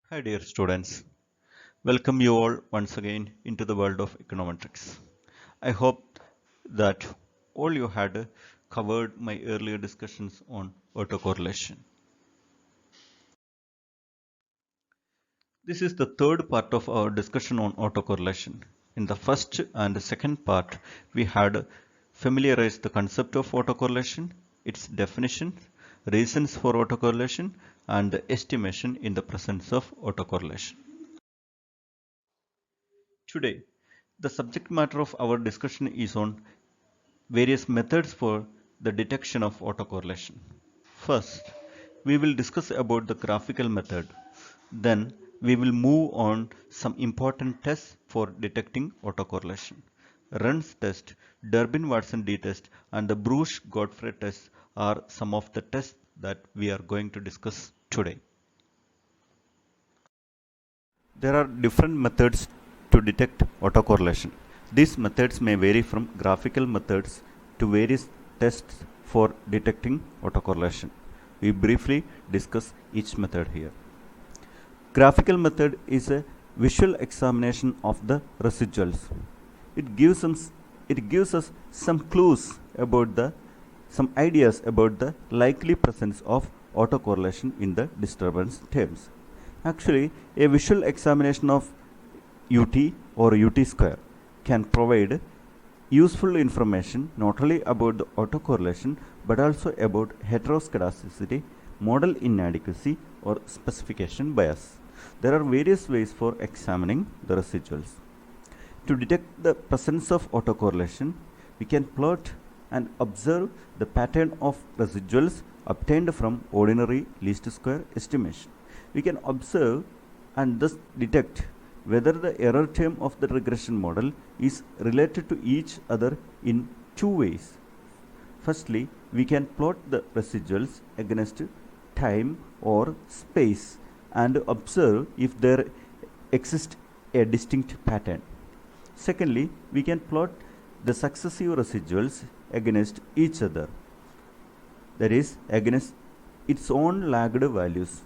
Hi dear students, welcome you all once again into the world of econometrics. I hope that all you had covered my earlier discussions on autocorrelation. This is the third part of our discussion on autocorrelation. In the first and second part, we had familiarized the concept of autocorrelation, its definition, reasons for autocorrelation, and the estimation in the presence of autocorrelation. Today, the subject matter of our discussion is on various methods for the detection of autocorrelation. First, we will discuss about the graphical method. Then, we will move on some important tests for detecting autocorrelation. Run's test, Durbin-Watson d-test, and the Bruce-Godfrey test are some of the tests that we are going to discuss today. There are different methods to detect autocorrelation. These methods may vary from graphical methods to various tests for detecting autocorrelation. We briefly discuss each method here. Graphical method is a visual examination of the residuals. It gives us some clues about some ideas about the likely presence of autocorrelation in the disturbance terms. Actually, a visual examination of UT or UT square can provide useful information not only about the autocorrelation but also about heteroscedasticity, model inadequacy, or specification bias. There are various ways for examining the residuals. To detect the presence of autocorrelation, we can plot and observe the pattern of residuals obtained from ordinary least square estimation. We can observe and thus detect whether the error term of the regression model is related to each other in two ways. Firstly, we can plot the residuals against time or space and observe if there exists a distinct pattern. Secondly, we can plot the successive residuals against each other, that is, against its own lagged values.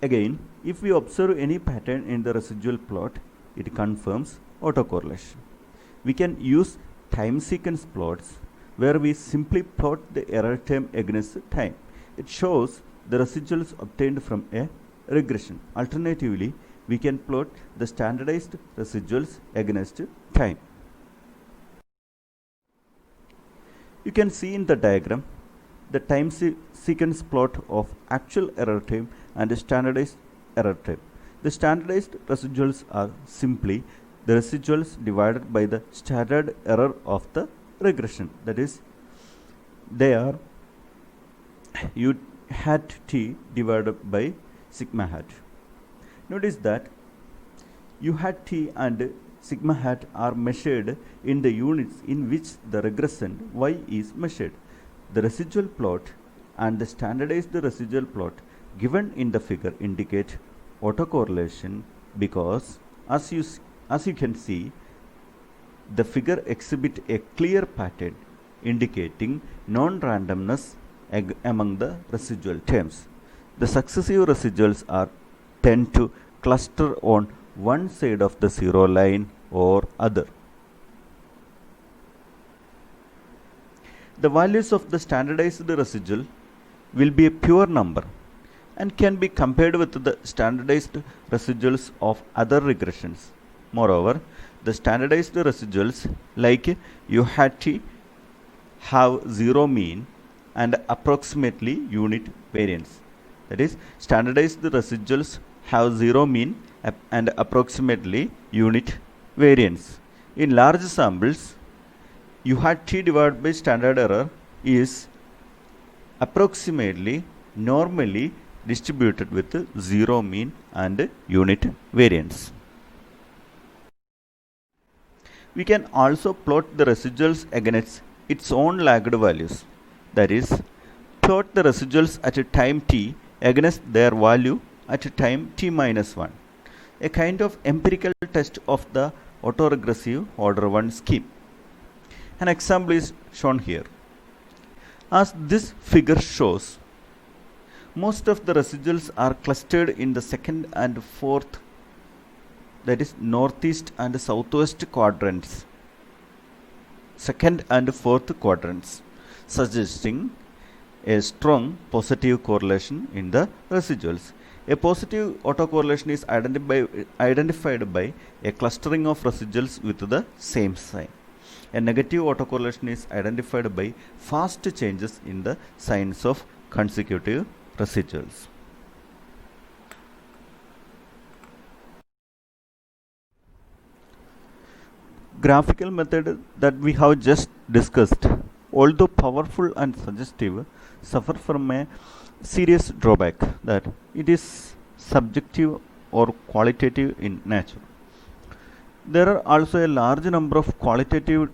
Again, if we observe any pattern in the residual plot, it confirms autocorrelation. We can use time sequence plots where we simply plot the error term against time. It shows the residuals obtained from a regression. Alternatively, we can plot the standardized residuals against time. You can see in the diagram the time sequence plot of actual error term and standardized error term. The standardized residuals are simply the residuals divided by the standard error of the regression. That is, they are U hat t divided by sigma hat. Notice that U hat t and sigma hat are measured in the units in which the regression y is measured. The residual plot and the standardized residual plot given in the figure indicate autocorrelation because as you can see, the figure exhibits a clear pattern indicating non-randomness among the residual terms. The successive residuals tend to cluster on one side of the zero line or other. The values of the standardized residual will be a pure number and can be compared with the standardized residuals of other regressions. Moreover, the standardized residuals like U hat t have zero mean and approximately unit variance. That is, standardized residuals have zero mean and approximately unit variance. In large samples, U hat t divided by standard error is approximately normally distributed with zero mean and unit variance. We can also plot the residuals against its own lagged values. That is, plot the residuals at a time t against their value at a time t minus 1. A kind of empirical test of the autoregressive order 1 scheme. An example is shown here. As this figure shows, Most of the residuals are clustered in the second and fourth, that is northeast and southwest quadrants. Second and fourth quadrants, suggesting a strong positive correlation in the residuals. A positive autocorrelation is identified by a clustering of residuals with the same sign. A negative autocorrelation is identified by fast changes in the signs of consecutive residuals. Graphical method that we have just discussed, although powerful and suggestive, suffer from a serious drawback that it is subjective or qualitative in nature. There are also a large number of quantitative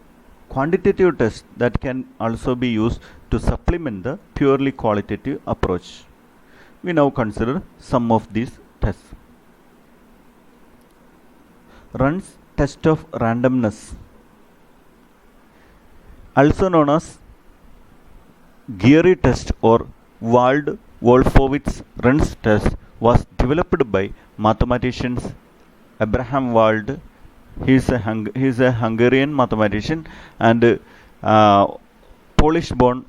tests that can also be used to supplement the purely qualitative approach. We now consider some of these tests. Run's test of randomness, also known as Geary test or Wald-Wolfowitz-Run's test, was developed by mathematicians Abraham Wald. He is a Hungarian mathematician, and Polish-born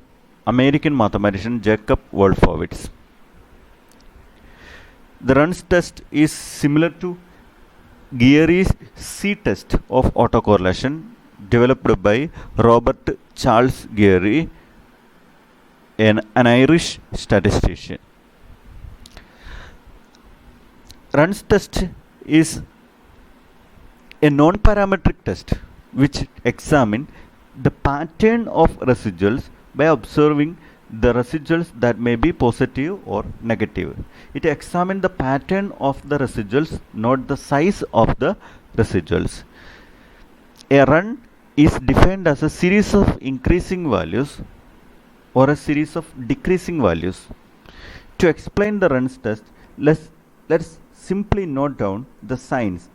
American mathematician Jacob Wolfowitz. The Run's test is similar to Geary's C test of autocorrelation, developed by Robert Charles Geary, an Irish statistician. Run's test is a non-parametric test which examines the pattern of residuals by observing the residuals that may be positive or negative. It examines the pattern of the residuals, not the size of the residuals. A run is defined as a series of increasing values or a series of decreasing values. To explain the Run's test, let's simply note down the signs.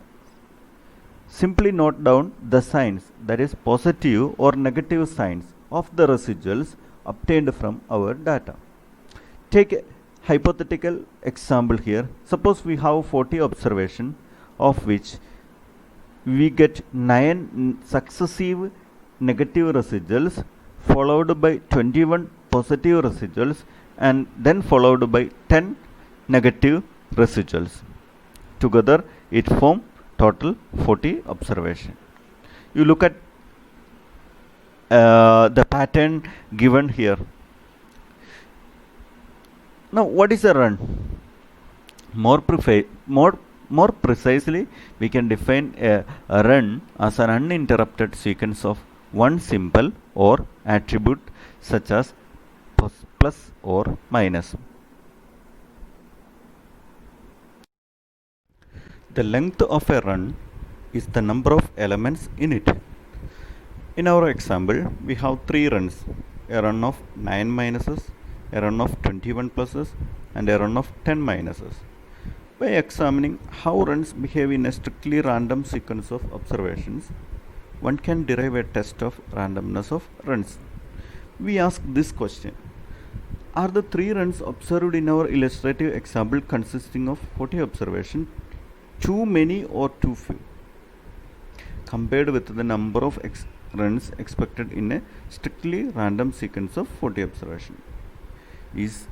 That is positive or negative signs of the residuals obtained from our data. Take a hypothetical example here. Suppose we have 40 observations, of which we get 9 successive negative residuals, followed by 21 positive residuals, and then followed by 10 negative residuals. Together it forms total 40 observation. You look at the pattern given here. Now, what is a run? More precisely, we can define a run as an uninterrupted sequence of one symbol or attribute, such as plus or minus. The length of a run is the number of elements in it. In our example, we have 3 runs: a run of 9 minuses, a run of 21 pluses, and a run of 10 minuses. By examining how runs behave in a strictly random sequence of observations, one can derive a test of randomness of runs. We ask this question: are the 3 runs observed in our illustrative example consisting of 40 observations too many or too few, compared with the number of runs expected in a strictly random sequence of 40 observations?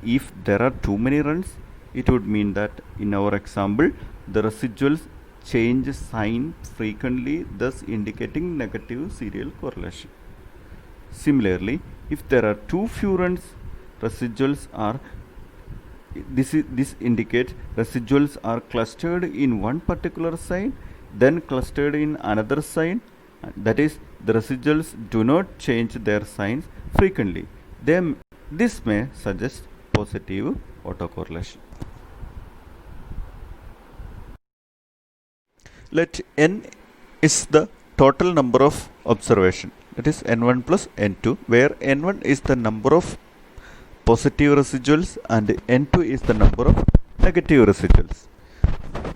If there are too many runs, it would mean that in our example the residuals change sign frequently, thus indicating negative serial correlation. Similarly, if there are too few runs, residuals are this indicates residuals are clustered in one particular sign, then clustered in another sign. That is, the residuals do not change their signs frequently. This may suggest positive autocorrelation. Let n is the total number of observation, that is n1 plus n2, where n1 is the number of positive residuals and n2 is the number of negative residuals.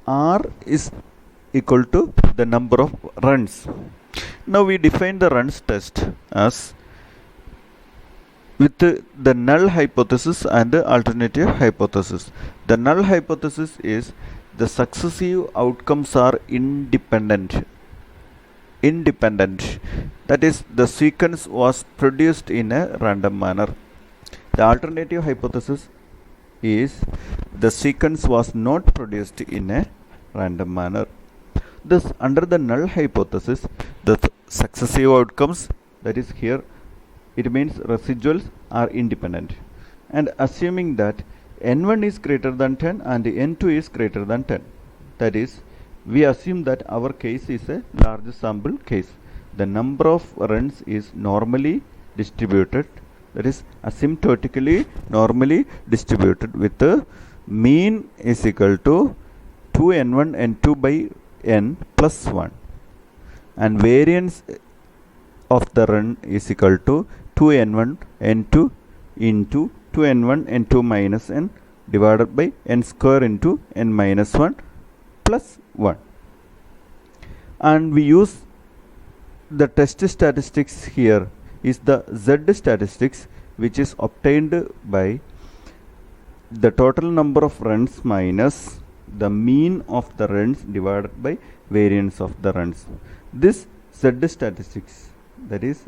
R is equal to the number of runs. Now we define the runs test as with the null hypothesis and the alternative hypothesis. The null hypothesis is the successive outcomes are independent. That is, the sequence was produced in a random manner. The alternative hypothesis is the sequence was not produced in a random manner. Thus, under the null hypothesis, the successive outcomes, that is here, it means residuals, are independent. And assuming that n1 is greater than 10 and n2 is greater than 10, that is, we assume that our case is a large sample case. The number of runs is normally distributed, that is asymptotically normally distributed, with the mean is equal to 2n1 n2 by n plus 1, and variance of the run is equal to 2n1 n2 into 2n1 n2 minus n divided by n square into n minus 1 plus 1. And we use the test statistics here is the Z statistics, which is obtained by the total number of runs minus the mean of the runs divided by variance of the runs. This Z statistics, that is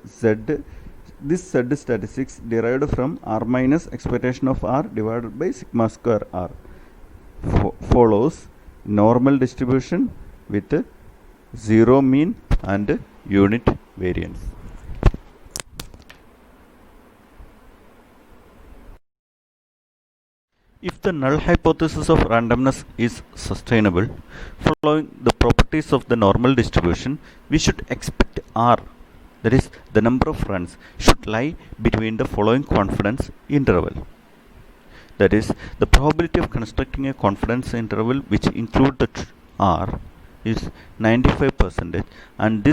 this Z statistics derived from R minus expectation of R divided by sigma square R follows normal distribution with zero mean and unit variance. If the null hypothesis of randomness is sustainable, following the properties of the normal distribution, we should expect R, that is, the number of runs, should lie between the following confidence interval. That is, the probability of constructing a confidence interval which include the R is 95%, and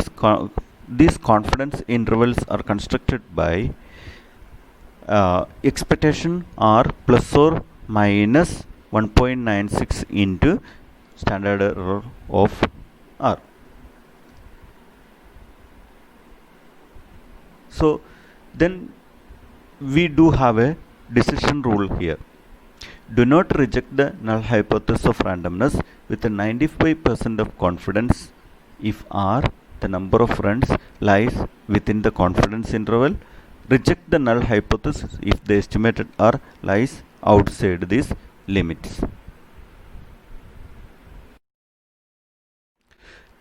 these confidence intervals are constructed by expectation R plus or minus 1.96 into standard error of R. So then we do have a decision rule here. Do not reject the null hypothesis of randomness with a 95% of confidence if R, the number of runs, lies within the confidence interval. Reject the null hypothesis if the estimated R lies outside these limits.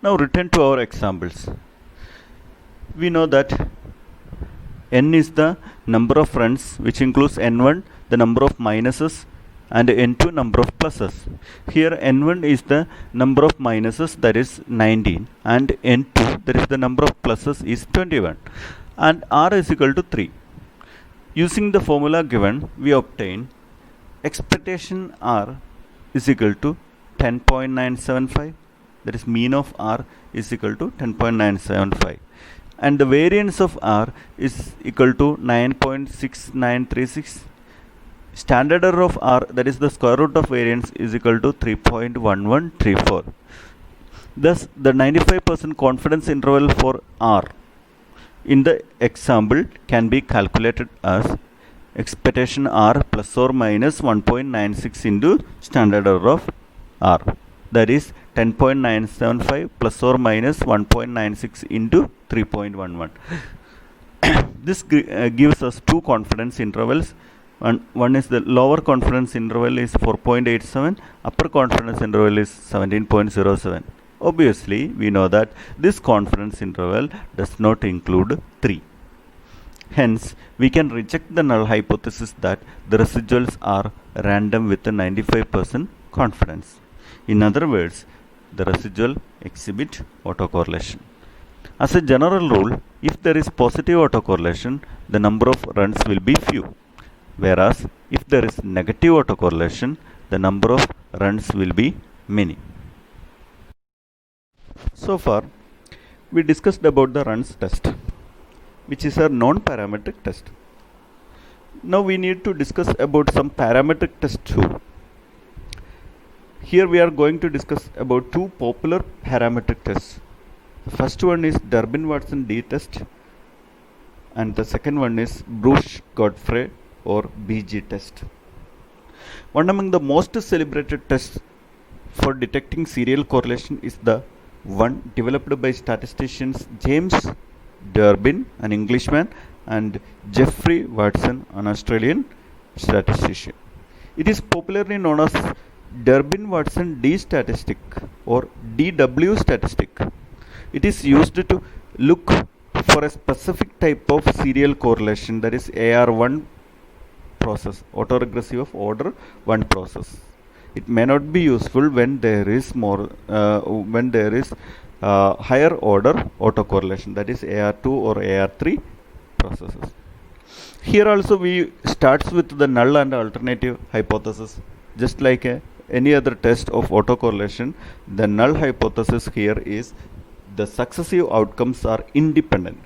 Now return to our examples. We know that n is the number of runs, which includes n1, the number of minuses, and n2, number of pluses. Here n1 is the number of minuses, that is 19, and n2, that is the number of pluses, is 21, and R is equal to 3. Using the formula given, we obtain expectation R is equal to 10.975, that is mean of R is equal to 10.975, and the variance of R is equal to 9.6936. Standard error of R, that is the square root of variance, is equal to 3.1134. Thus, the 95% confidence interval for R in the example can be calculated as expectation R plus or minus 1.96 into standard error of R, that is 10.975 plus or minus 1.96 into 3.11. This gives us two confidence intervals. One is the lower confidence interval is 4.87, upper confidence interval is 17.07. Obviously, we know that this confidence interval does not include 3. Hence, we can reject the null hypothesis that the residuals are random with a 95% confidence. In other words, the residual exhibit autocorrelation. As a general rule, if there is positive autocorrelation, the number of runs will be few. Whereas, if there is negative autocorrelation, the number of runs will be many. So far, we discussed about the runs test, which is a non-parametric test. Now we need to discuss about some parametric tests too. Here we are going to discuss about two popular parametric tests. The first one is Durbin-Watson D test, and the second one is Bush-Godfrey or BG test. One among the most celebrated tests for detecting serial correlation is the one developed by statisticians James Durbin, an Englishman, and Geoffrey Watson, an Australian statistician. It is popularly known as Durbin-Watson D-statistic or DW statistic. It is used to look for a specific type of serial correlation, that is AR1 process, autoregressive of order 1 process. It may not be useful when there is higher order autocorrelation, that is AR2 or AR3 processes. Here also we starts with the null and alternative hypothesis. Just like any other test of autocorrelation, the null hypothesis here is the successive outcomes are independent.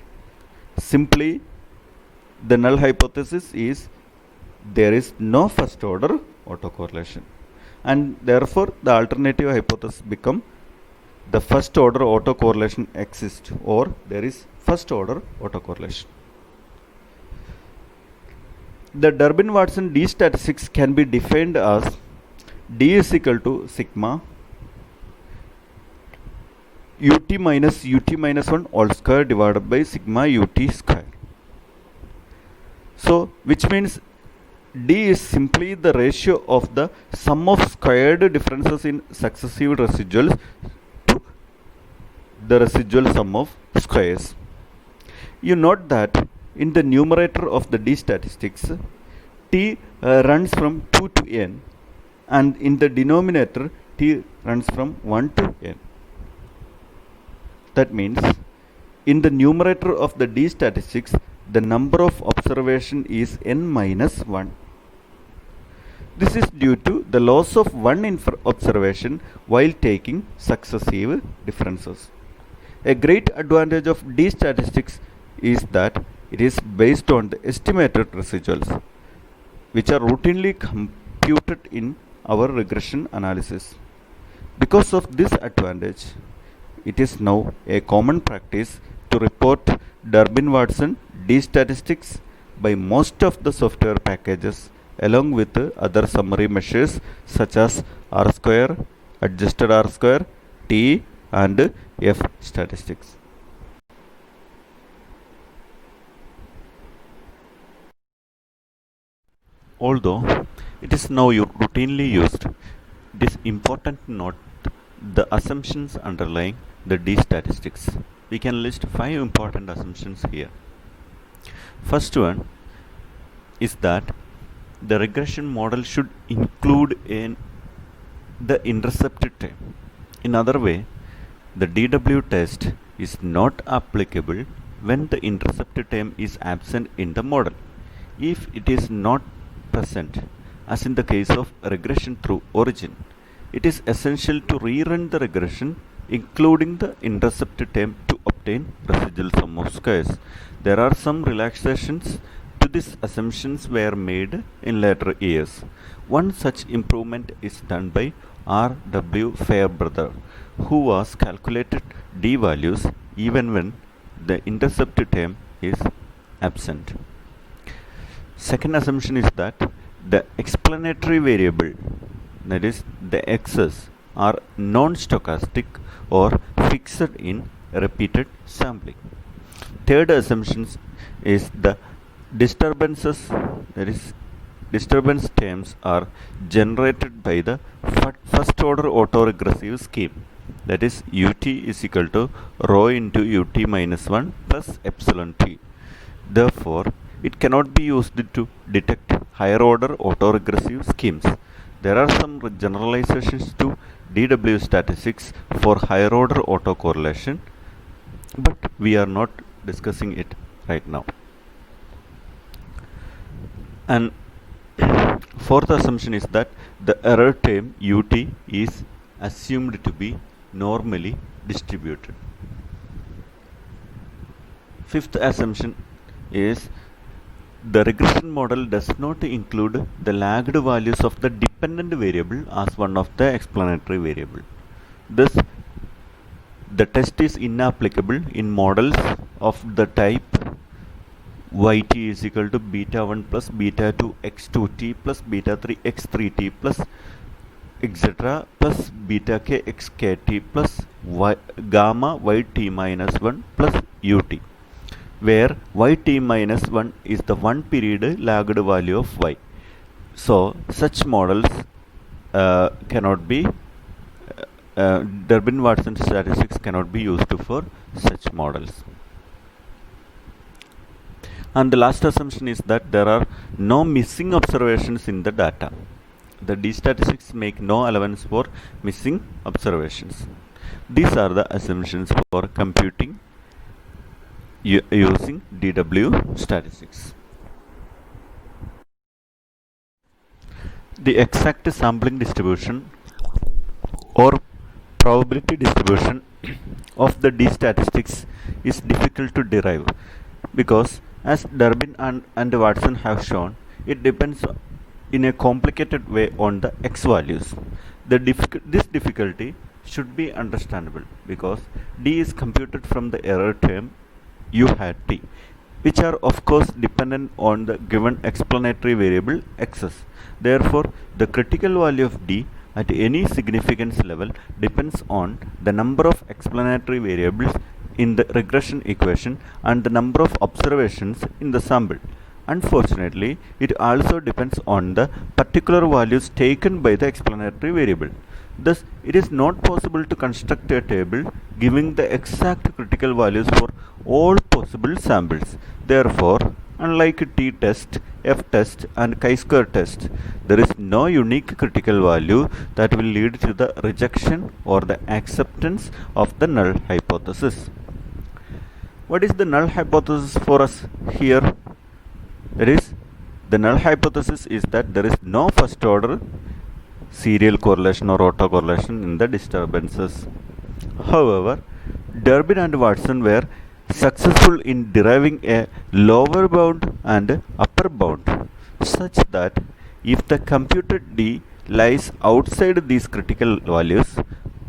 Simply, the null hypothesis is there is no first order autocorrelation, and therefore the alternative hypothesis become the first order autocorrelation exists, or there is first order autocorrelation. The Durbin-Watson D statistics can be defined as D is equal to sigma ut minus 1 all square divided by sigma ut square. So, which means D is simply the ratio of the sum of squared differences in successive residuals to the residual sum of squares. You note that in the numerator of the D statistics, T runs from 2 to n, and in the denominator, T runs from 1 to n. That means, in the numerator of the D statistics, the number of observation is n minus 1. This is due to the loss of one observation while taking successive differences. A great advantage of D statistics is that it is based on the estimated residuals, which are routinely computed in our regression analysis. Because of this advantage, it is now a common practice to report Durbin-Watson D statistics by most of the software packages, along with other summary measures such as R square, adjusted R square, T, and F statistics. Although it is now routinely used, it is important to note the assumptions underlying the D statistics. We can list 5 important assumptions here. First one is that the regression model should include the intercept term. In other way, the DW test is not applicable when the intercept term is absent in the model. If it is not present, as in the case of regression through origin, it is essential to rerun the regression including the intercept term to obtain residual sum of squares. There are some relaxations to these assumptions were made in later years. One such improvement is done by R. W. Fairbrother, who has calculated D values even when the intercept term is absent. Second assumption is that the explanatory variable, that is the x's, are non-stochastic or fixed in repeated sampling. Third assumption is the disturbances, that is disturbance terms, are generated by the first order autoregressive scheme, that is ut is equal to rho into ut minus 1 plus epsilon t. Therefore, it cannot be used to detect higher order autoregressive schemes. There are some generalizations to DW statistics for higher order autocorrelation, but we are not discussing it right now. And fourth assumption is that the error term ut is assumed to be normally distributed. Fifth assumption is the regression model does not include the lagged values of the dependent variable as one of the explanatory variable. Thus, the test is inapplicable in models of the type yt is equal to beta 1 plus beta 2 x2t plus beta 3 x3t plus etc. plus beta k xkt plus gamma yt minus 1 plus ut, where yt minus 1 is the one period lagged value of y. So such models cannot be Durbin-Watson statistics cannot be used for such models. And the last assumption is that there are no missing observations in the data. The d-statistics make no allowance for missing observations. These are the assumptions for computing using DW statistics. The exact sampling distribution or probability distribution of the d-statistics is difficult to derive because, as Durbin and Watson have shown, it depends in a complicated way on the x values. This difficulty should be understandable because d is computed from the error term u hat t, which are of course dependent on the given explanatory variable x's. Therefore, the critical value of d at any significance level depends on the number of explanatory variables in the regression equation and the number of observations in the sample. Unfortunately, it also depends on the particular values taken by the explanatory variable. Thus, it is not possible to construct a table giving the exact critical values for all possible samples. Therefore, unlike t-test, f-test and chi-square test, there is no unique critical value that will lead to the rejection or the acceptance of the null hypothesis. What is the null hypothesis for us here? That is, the null hypothesis is that there is no first order serial correlation or autocorrelation in the disturbances. However, Durbin and Watson were successful in deriving a lower bound and upper bound such that if the computed d lies outside these critical values,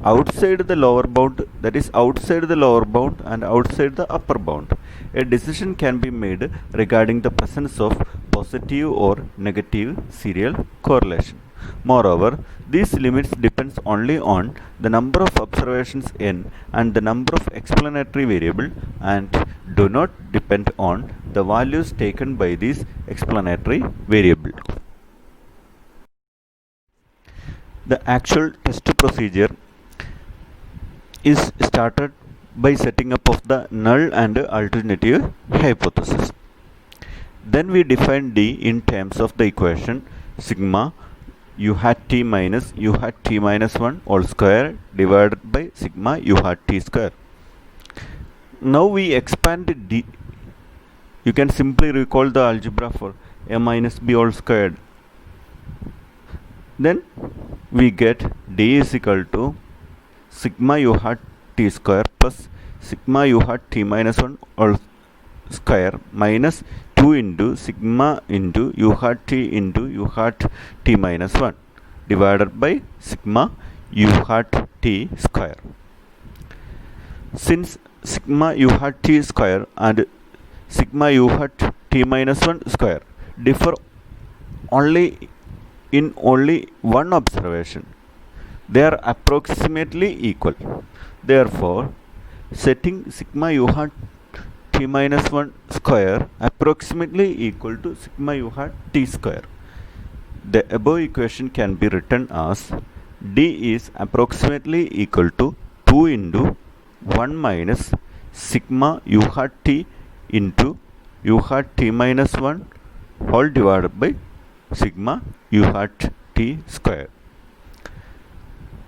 outside the lower bound, that is outside the lower bound and outside the upper bound, a decision can be made regarding the presence of positive or negative serial correlation. Moreover, these limits depends only on the number of observations n and the number of explanatory variable and do not depend on the values taken by these explanatory variable. The actual test procedure is started by setting up of the null and alternative hypothesis. Then we define d in terms of the equation sigma u hat t minus u hat t minus 1 all square divided by sigma u hat t square. Now we expand d. You can simply recall the algebra for a minus b all squared. Then we get d is equal to sigma u hat t square plus sigma u hat t minus 1 all square minus 2 into sigma into u hat t into u hat t minus 1 divided by sigma u hat t square. Since sigma u hat t square and sigma u hat t minus 1 square differ only in only one observation, they are approximately equal. Therefore, setting sigma u hat t minus 1 square approximately equal to sigma u hat t square, the above equation can be written as d is approximately equal to 2 into 1 minus sigma u hat t into u hat t minus 1 all divided by sigma u hat t square.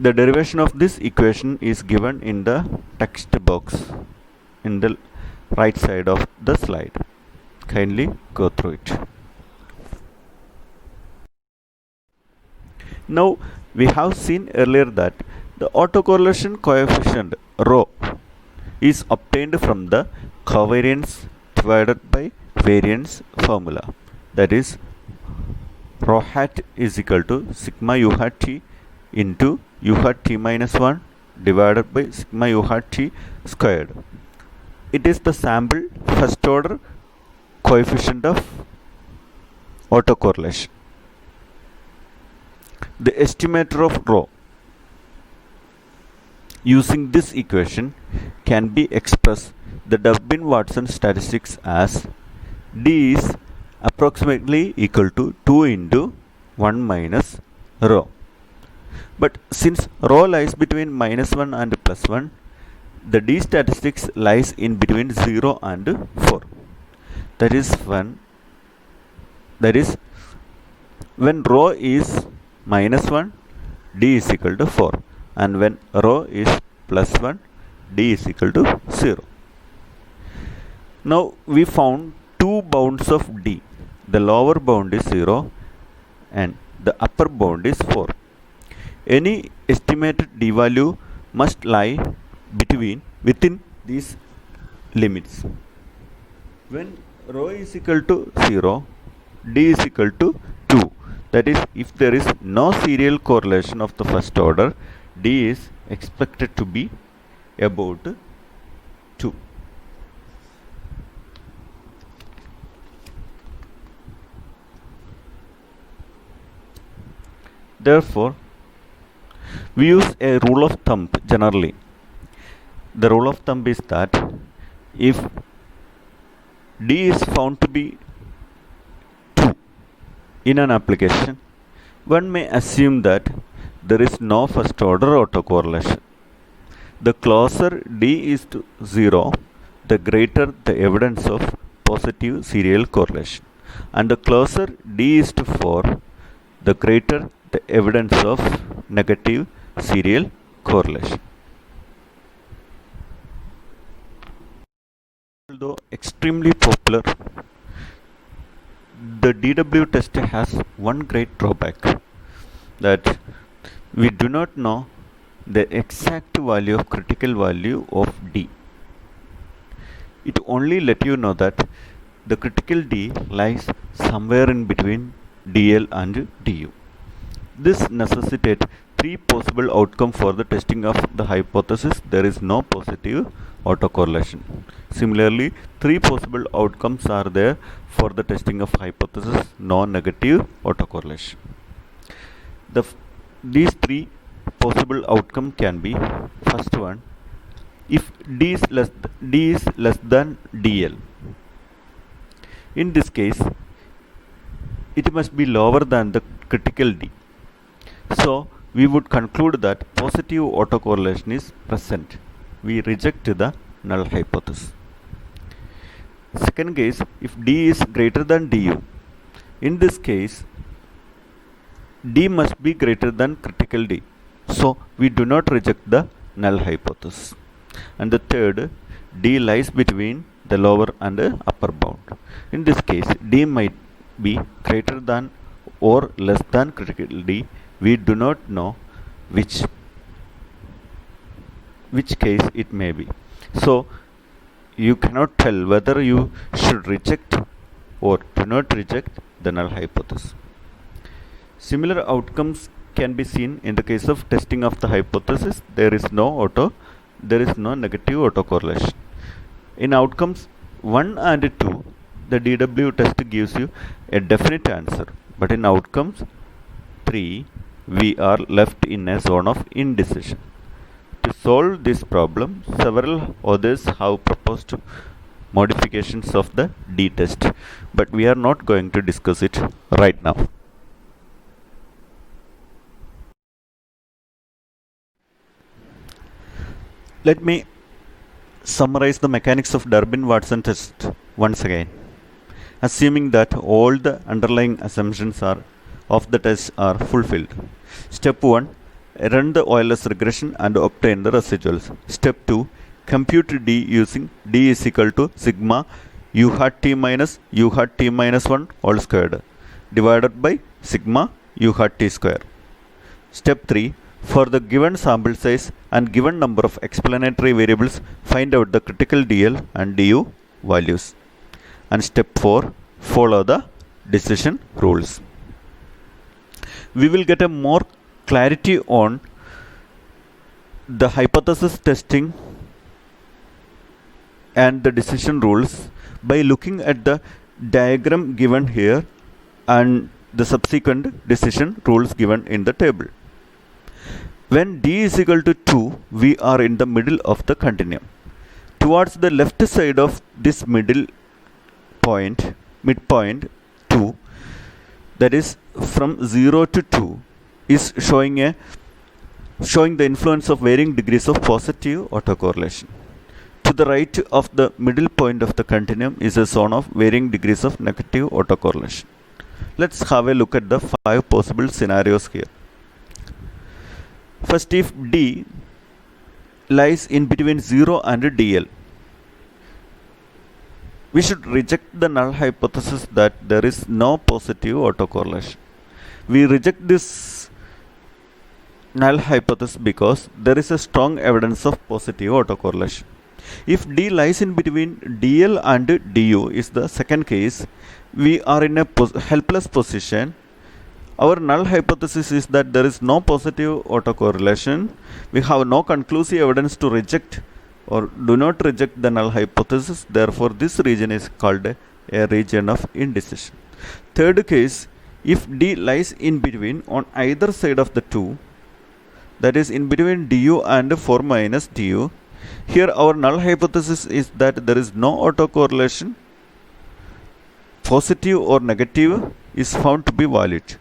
The derivation of this equation is given in the text box in the right side of the slide. Kindly go through it. Now we have seen earlier that the autocorrelation coefficient rho is obtained from the covariance divided by variance formula. That is, rho hat is equal to sigma u hat t into u hat t minus 1 divided by sigma u hat t squared. It is the sample first order coefficient of autocorrelation. The estimator of rho using this equation can be expressed the Durbin-Watson statistics as D is approximately equal to 2 into 1 minus rho. But since rho lies between minus 1 and plus 1, the D statistics lies in between 0 and 4. That is when rho is minus 1, D is equal to 4, and when rho is plus 1, D is equal to 0. Now we found two bounds of D. The lower bound is 0 and the upper bound is 4. Any estimated D value must lie within these limits. When rho is equal to 0, D is equal to 2. That is, if there is no serial correlation of the first order, D is expected to be about 2. Therefore, we use a rule of thumb generally. The rule of thumb is that if D is found to be 2 in an application, one may assume that there is no first order autocorrelation. The closer D is to 0, the greater the evidence of positive serial correlation. And the closer D is to 4, the greater the evidence of negative serial correlation. Although extremely popular, the DW test has one great drawback, that we do not know the exact value of critical value of D. It only let you know that the critical D lies somewhere in between DL and DU. This necessitates three possible outcomes for the testing of the hypothesis. There is no positive autocorrelation. Similarly, three possible outcomes are there for the testing of hypothesis, no negative autocorrelation. These three possible outcomes can be: first one, if D is less than DL. In this case, it must be lower than the critical D. So we would conclude that positive autocorrelation is present. We reject the null hypothesis. Second case, if D is greater than DU. In this case, D must be greater than critical D. So we do not reject the null hypothesis. And the third, D lies between the lower and the upper bound. In this case, D might be greater than or less than critical D. We do not know which case it may be. So you cannot tell whether you should reject or do not reject the null hypothesis. Similar outcomes can be seen in the case of testing of the hypothesis. There is no negative autocorrelation. In outcomes 1 and 2, the DW test gives you a definite answer, but in outcomes 3, we are left in a zone of indecision. To solve this problem, several others have proposed modifications of the D test, but we are not going to discuss it right now. Let me summarize the mechanics of Durbin-Watson test once again. Assuming that all the underlying assumptions of the test are fulfilled. Step 1, run the Euler's regression and obtain the residuals. Step 2, compute D using D is equal to sigma u hat t minus 1 all squared divided by sigma u hat t square. Step 3, for the given sample size and given number of explanatory variables, find out the critical DL and DU values. And step 4, follow the decision rules. We will get a more clarity on the hypothesis testing and the decision rules by looking at the diagram given here and the subsequent decision rules given in the table. When d is equal to 2, we are in the middle of the continuum. Towards the left side of this midpoint 2, that is from 0 to 2, is showing the influence of varying degrees of positive autocorrelation. To the right of the middle point of the continuum is a zone of varying degrees of negative autocorrelation. Let's have a look at the 5 possible scenarios here. First, if D lies in between 0 and DL, we should reject the null hypothesis that there is no positive autocorrelation. We reject this null hypothesis because there is a strong evidence of positive autocorrelation. If D lies in between DL and DU is the second case, we are in a helpless position. Our null hypothesis is that there is no positive autocorrelation. We have no conclusive evidence to reject or do not reject the null hypothesis. Therefore, this region is called a region of indecision. Third case, if D lies in between on either side of the two, that is in between du and 4 minus du, here our null hypothesis is that there is no autocorrelation. Positive or negative is found to be valid.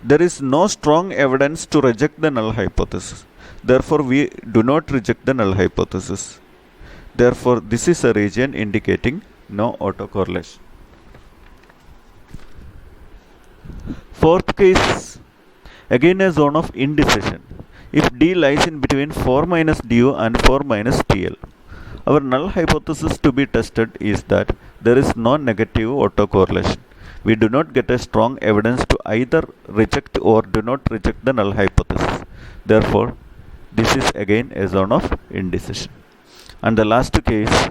There is no strong evidence to reject the null hypothesis. Therefore, we do not reject the null hypothesis. Therefore, this is a region indicating no autocorrelation. Fourth case, again a zone of indecision. If D lies in between 4 minus du and 4 minus TL, our null hypothesis to be tested is that there is no negative autocorrelation. We do not get a strong evidence to either reject or do not reject the null hypothesis. Therefore, this is again a zone of indecision. And the last case,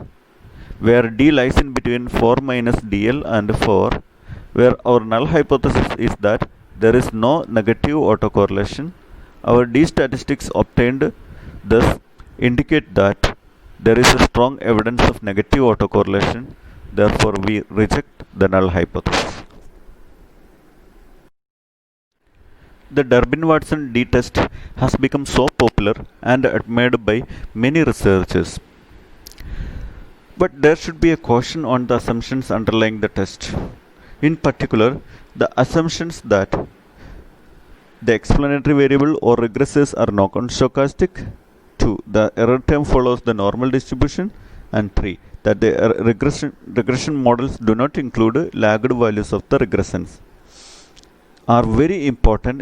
where D lies in between 4 minus DL and 4, where our null hypothesis is that there is no negative autocorrelation. Our D statistics obtained thus indicate that there is a strong evidence of negative autocorrelation. Therefore, we reject the null hypothesis. The Durbin-Watson D test has become so popular and admired by many researchers. But there should be a caution on the assumptions underlying the test. In particular, the assumptions that the explanatory variable or regressors are non-stochastic. 2. The error term follows the normal distribution. And 3. That the regression models do not include lagged values of the regressors are very important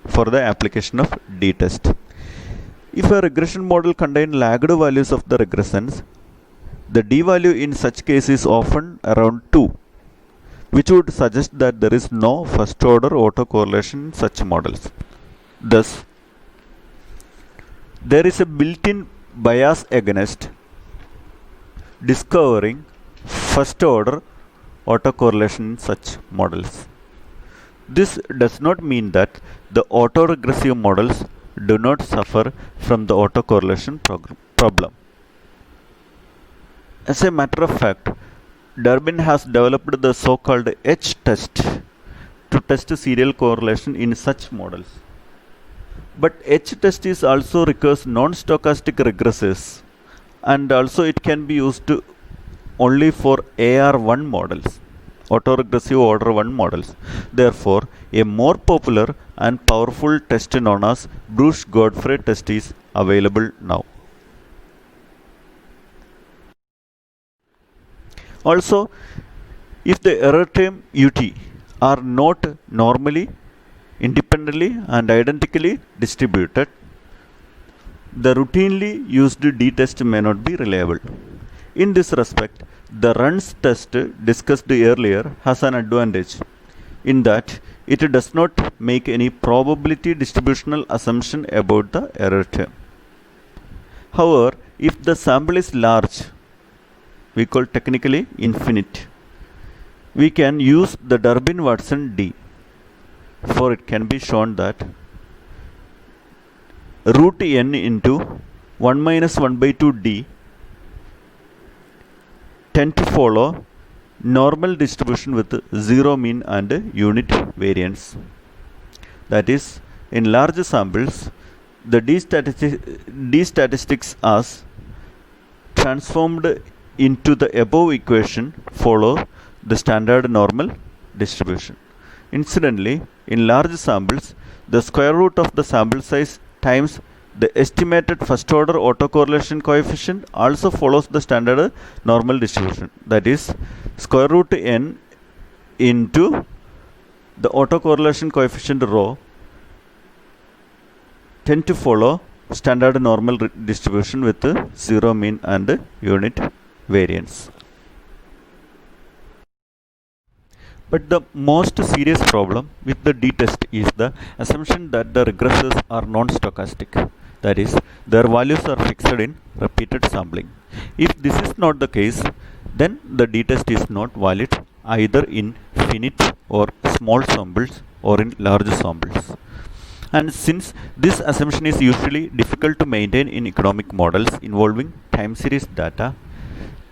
for the application of D test. If a regression model contains lagged values of the regressors, the D value in such case is often around 2, which would suggest that there is no first order autocorrelation in such models. Thus, there is a built-in bias against discovering first order autocorrelation in such models. This does not mean that the autoregressive models do not suffer from the autocorrelation problem. As a matter of fact, Durbin has developed the so-called H test to test serial correlation in such models. But H test is also requires non-stochastic regressors, and also it can be used only for AR1 models, autoregressive order 1 models. Therefore, a more popular and powerful test known as Busch-Godfrey test is available now. Also, if the error term UT are not normally, independently and identically distributed, the routinely used D test may not be reliable. In this respect, the Run's test discussed earlier has an advantage in that it does not make any probability distributional assumption about the error term. However, if the sample is large, we call technically infinite, we can use the Durbin-Watson D, for it can be shown that root n into 1 minus 1 by 2 D tend to follow normal distribution with zero mean and unit variance. That is, in large samples, the D statistics as transformed into the above equation follow the standard normal distribution. Incidentally, in large samples, the square root of the sample size times the estimated first order autocorrelation coefficient also follows the standard normal distribution. That is, square root n into the autocorrelation coefficient rho tend to follow standard normal distribution with zero mean and unit variance. But the most serious problem with the D-test is the assumption that the regressors are non-stochastic. That is, their values are fixed in repeated sampling. If this is not the case, then the D-test is not valid either in finite or small samples or in large samples. And since this assumption is usually difficult to maintain in economic models involving time series data,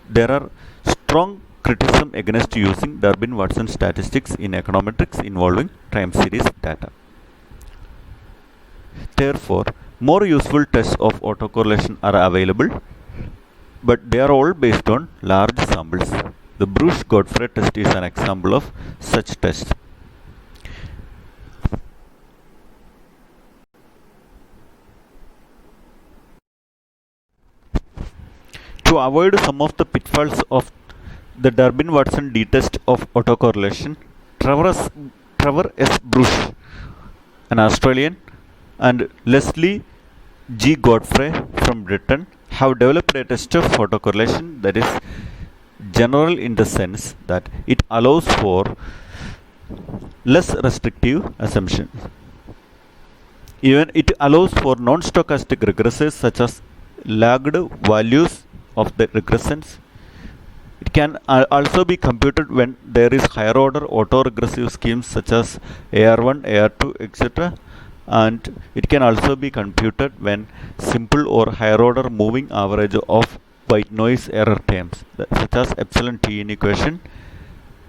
there are strong criticism against using Durbin-Watson statistics in econometrics involving time series data. Therefore, more useful tests of autocorrelation are available, but they are all based on large samples. The Bruce-Godfrey test is an example of such test. To avoid some of the pitfalls of the Durbin-Watson D-test of autocorrelation, Trevor S. Bruce, an Australian, and Leslie G. Godfrey from Britain have developed a test of autocorrelation that is general in the sense that it allows for less restrictive assumptions. Even it allows for non-stochastic regressors such as lagged values of the regressants. It can also be computed when there is higher order autoregressive schemes such as AR1, AR2, etc. And it can also be computed when simple or higher order moving average of white noise error terms such as epsilon t in equation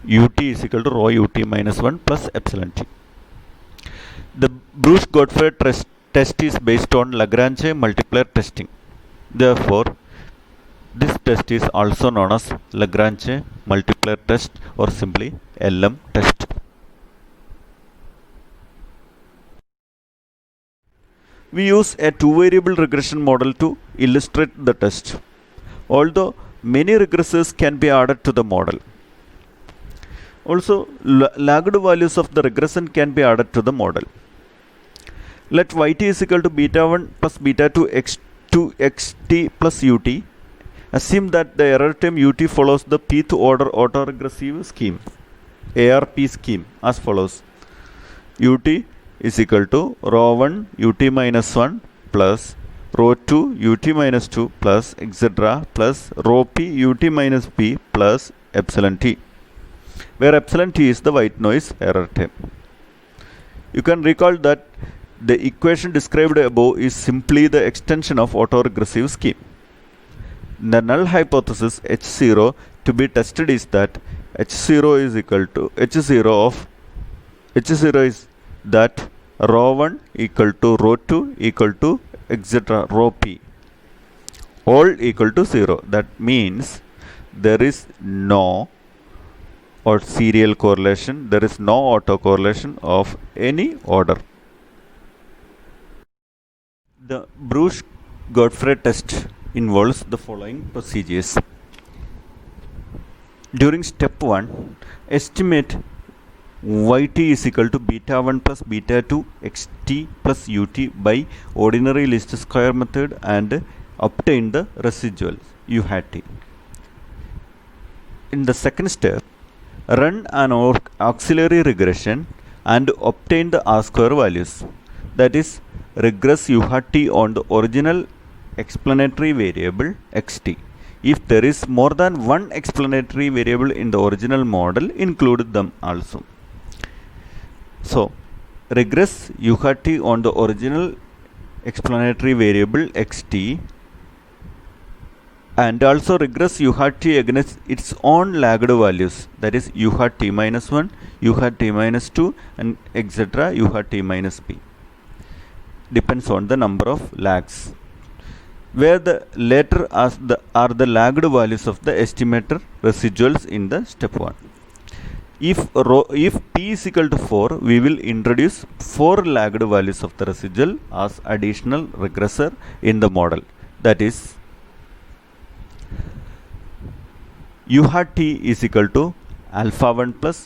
ut is equal to rho ut minus 1 plus epsilon t. The Bruce-Godfrey test is based on Lagrange multiplier testing. Therefore, this test is also known as Lagrange multiplier test or simply LM test. We use a two-variable regression model to illustrate the test, although many regressors can be added to the model. Also, lagged values of the regression can be added to the model. Let yt is equal to beta 1 plus beta 2 x2 xt plus ut. Assume that the error term ut follows the pth order autoregressive scheme, ARP scheme, as follows. Ut is equal to rho 1 ut minus 1 plus rho 2 ut minus 2 plus etc. plus rho p ut minus p plus epsilon t, where epsilon t is the white noise error term. You can recall that the equation described above is simply the extension of autoregressive scheme. The null hypothesis H0 to be tested is that H0 is equal to H0 is that rho 1 equal to rho 2 equal to etc. rho p all equal to 0. That means there is no or serial correlation, there is no autocorrelation of any order. The Bruce-Godfrey test involves the following procedures. During step 1, estimate yt is equal to beta 1 plus beta 2 xt plus ut by ordinary least square method and obtain the residuals u hat t. In the second step, run an auxiliary regression and obtain the R square values. That is, regress u hat t on the original explanatory variable xt. If there is more than one explanatory variable in the original model, include them also. So, regress u hat t on the original explanatory variable xt and also regress u hat t against its own lagged values, that is u hat t minus 1, u hat t minus 2, and etc. u hat t minus p, depends on the number of lags, where the latter are the lagged values of the estimator residuals in the step 1. If p is equal to 4, we will introduce 4 lagged values of the residual as additional regressor in the model, that is u hat t is equal to alpha 1 plus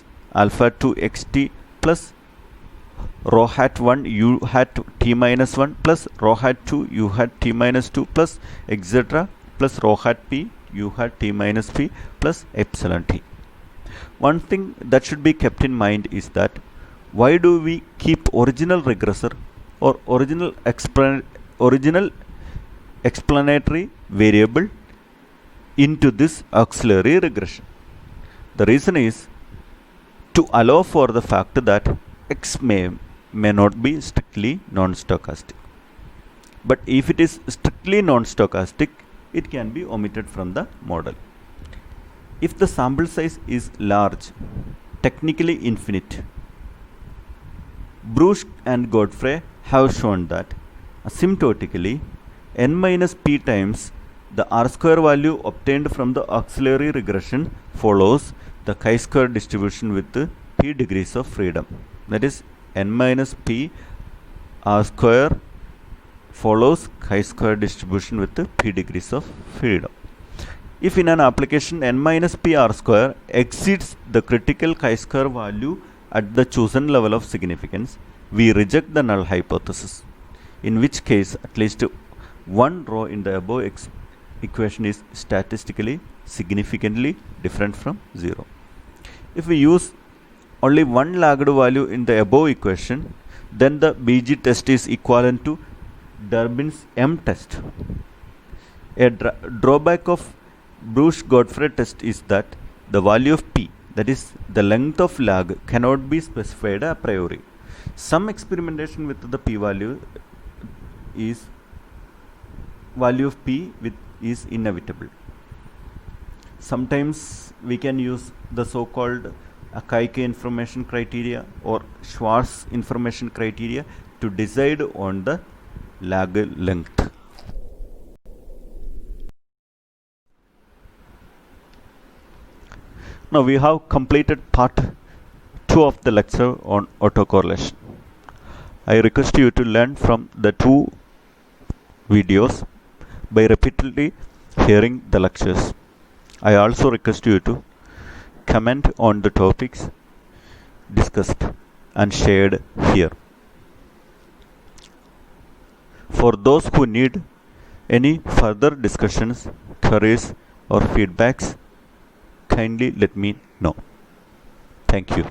alpha 2 xt plus rho hat 1 u hat t minus 1 plus rho hat 2 u hat t minus 2 plus etc. plus rho hat p u hat t minus p plus epsilon t. One thing that should be kept in mind is that why do we keep original regressor or original explanatory variable into this auxiliary regression? The reason is to allow for the fact that x may not be strictly non-stochastic. But if it is strictly non-stochastic, it can be omitted from the model. If the sample size is large, technically infinite, Bruce and Godfrey have shown that asymptotically n minus p times the r-square value obtained from the auxiliary regression follows the chi-square distribution with p degrees of freedom. That is, n minus p r-square follows chi-square distribution with p degrees of freedom. If in an application n minus p r-square exceeds the critical chi-square value at the chosen level of significance, we reject the null hypothesis, in which case at least one row in the above equation is statistically significantly different from 0. If we use only one lagged value in the above equation, then the BG test is equivalent to Durbin's M test. A drawback of Bruce-Godfrey test is that the value of p, that is the length of lag, cannot be specified a priori. Some experimentation with the p value of p is inevitable. Sometimes we can use the so-called Akaike information criteria or Schwarz information criteria to decide on the lag length. Now we have completed part 2 of the lecture on autocorrelation. I request you to learn from the 2 videos by repeatedly hearing the lectures. I also request you to comment on the topics discussed and shared here. For those who need any further discussions, queries or feedbacks, kindly let me know. Thank you.